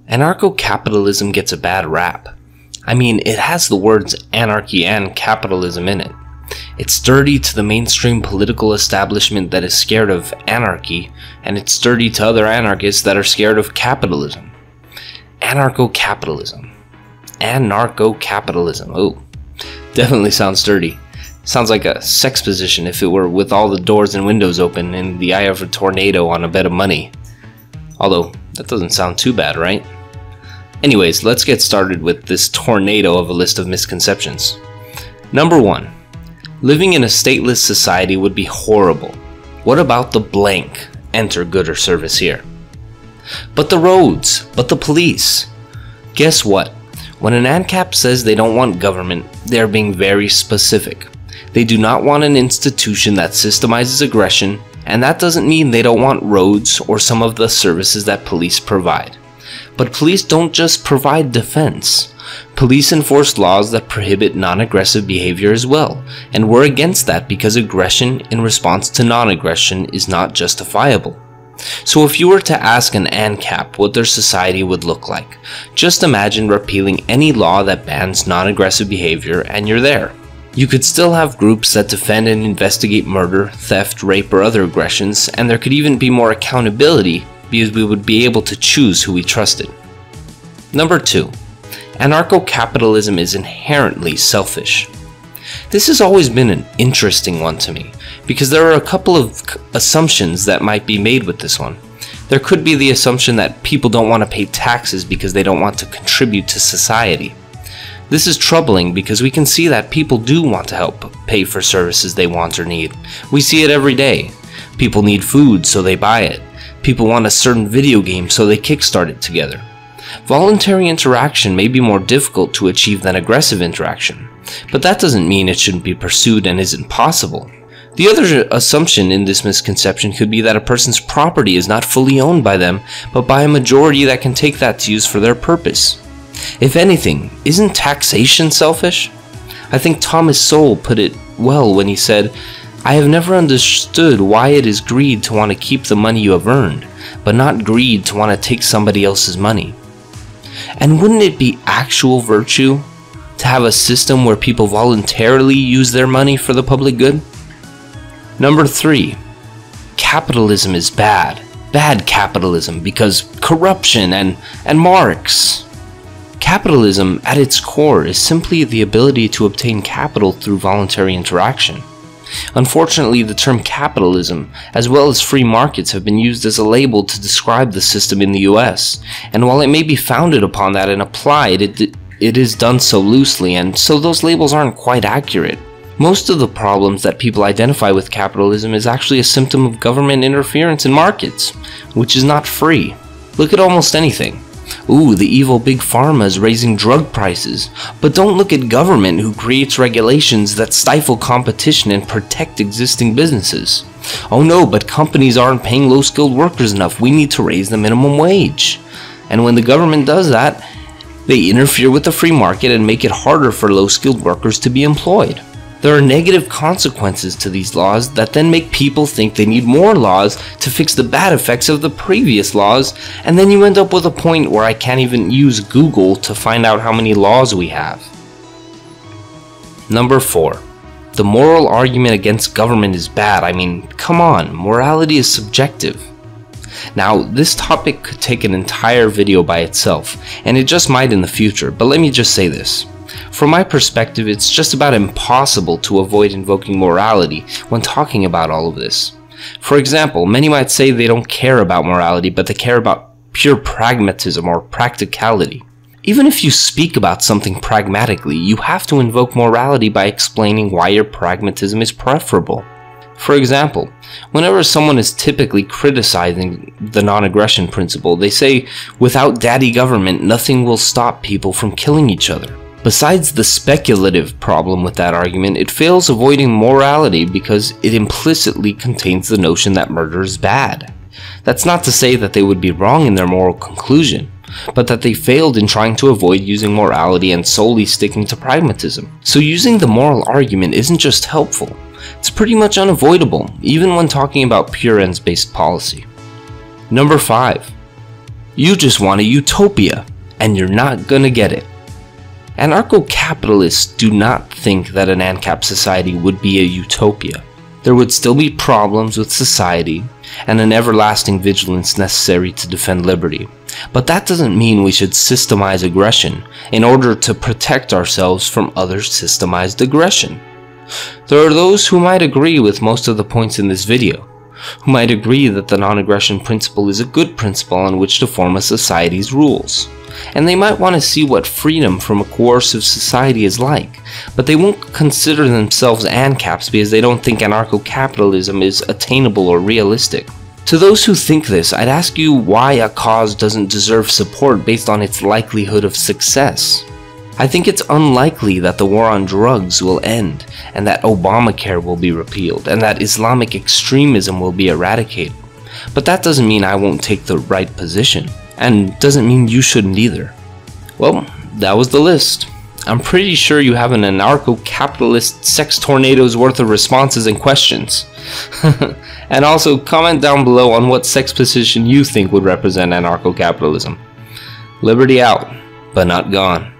Anarcho-capitalism gets a bad rap. I mean, it has the words anarchy and capitalism in it. It's dirty to the mainstream political establishment that is scared of anarchy, and it's dirty to other anarchists that are scared of capitalism. Anarcho-capitalism. Anarcho-capitalism. Oh, definitely sounds dirty. Sounds like a sex position if it were with all the doors and windows open in the eye of a tornado on a bed of money. Although, that doesn't sound too bad, right? Anyways, let's get started with this tornado of a list of misconceptions. Number 1. Living in a stateless society would be horrible. What about the blank? Enter good or service here. But the roads, but the police. Guess what? When an ancap says they don't want government, they are being very specific. They do not want an institution that systemizes aggression, and that doesn't mean they don't want roads or some of the services that police provide. But police don't just provide defense. Police enforce laws that prohibit non-aggressive behavior as well, and we're against that because aggression in response to non-aggression is not justifiable. So if you were to ask an ancap what their society would look like, just imagine repealing any law that bans non-aggressive behavior and you're there. You could still have groups that defend and investigate murder, theft, rape, or other aggressions, and there could even be more accountability because we would be able to choose who we trusted. Number 2. Anarcho-capitalism is inherently selfish. This has always been an interesting one to me, because there are a couple of assumptions that might be made with this one. There could be the assumption that people don't want to pay taxes because they don't want to contribute to society. This is troubling because we can see that people do want to help pay for services they want or need. We see it every day. People need food, so they buy it. People want a certain video game, so they kickstart it together. Voluntary interaction may be more difficult to achieve than aggressive interaction, but that doesn't mean it shouldn't be pursued and isn't possible. The other assumption in this misconception could be that a person's property is not fully owned by them, but by a majority that can take that to use for their purpose. If anything, isn't taxation selfish? I think Thomas Sowell put it well when he said, "I have never understood why it is greed to want to keep the money you have earned, but not greed to want to take somebody else's money." And wouldn't it be actual virtue to have a system where people voluntarily use their money for the public good? Number 3. Capitalism is bad. Bad capitalism because corruption and Marx. Capitalism at its core is simply the ability to obtain capital through voluntary interaction. Unfortunately, the term capitalism, as well as free markets, have been used as a label to describe the system in the US, and while it may be founded upon that and applied, it is done so loosely, and so those labels aren't quite accurate. Most of the problems that people identify with capitalism is actually a symptom of government interference in markets, which is not free. Look at almost anything. Ooh, the evil big pharma is raising drug prices, but don't look at government who creates regulations that stifle competition and protect existing businesses. Oh no, but companies aren't paying low-skilled workers enough, we need to raise the minimum wage. And when the government does that, they interfere with the free market and make it harder for low-skilled workers to be employed. There are negative consequences to these laws that then make people think they need more laws to fix the bad effects of the previous laws, and then you end up with a point where I can't even use Google to find out how many laws we have. Number 4. The moral argument against government is bad. I mean, come on, morality is subjective. Now, this topic could take an entire video by itself, and it just might in the future, but let me just say this. From my perspective, it's just about impossible to avoid invoking morality when talking about all of this. For example, many might say they don't care about morality, but they care about pure pragmatism or practicality. Even if you speak about something pragmatically, you have to invoke morality by explaining why your pragmatism is preferable. For example, whenever someone is typically criticizing the non-aggression principle, they say, "Without daddy government, nothing will stop people from killing each other." Besides the speculative problem with that argument, it fails avoiding morality because it implicitly contains the notion that murder is bad. That's not to say that they would be wrong in their moral conclusion, but that they failed in trying to avoid using morality and solely sticking to pragmatism. So using the moral argument isn't just helpful, it's pretty much unavoidable, even when talking about pure ends-based policy. Number 5. You just want a utopia, and you're not gonna get it. Anarcho-capitalists do not think that an ancap society would be a utopia. There would still be problems with society, and an everlasting vigilance necessary to defend liberty. But that doesn't mean we should systemize aggression in order to protect ourselves from other systemized aggression. There are those who might agree with most of the points in this video, who might agree that the non-aggression principle is a good principle on which to form a society's rules. And they might want to see what freedom from a coercive society is like, but they won't consider themselves ancaps because they don't think anarcho-capitalism is attainable or realistic. To those who think this, I'd ask you why a cause doesn't deserve support based on its likelihood of success. I think it's unlikely that the war on drugs will end, and that Obamacare will be repealed, and that Islamic extremism will be eradicated. But that doesn't mean I won't take the right position, and doesn't mean you shouldn't either. Well, that was the list. I'm pretty sure you have an anarcho-capitalist sex tornado's worth of responses and questions. And also comment down below on what sex position you think would represent anarcho-capitalism. Liberty out, but not gone.